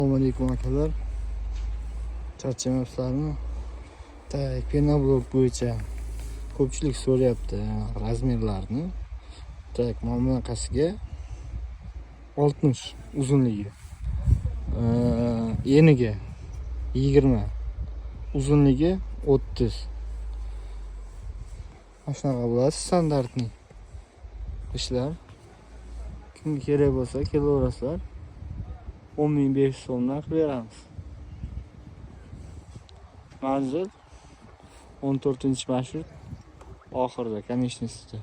Assalomu alaykum akalar. Charchamayapsizlarmi? Tak, penoblok bo'yicha ko'pchilik so'rayapti razmerlarni. Tak, mana bunaqasiga 60 uzunligi. Eniga 20, uzunligi 30. Mana shunaqa bo'ladi standartni ishlar. Kimga kerak bo'lsa kelaverasizlar. 10.500 so'mdan qilib beramiz. Manzil 14-marshrut oxirida, konечностьda.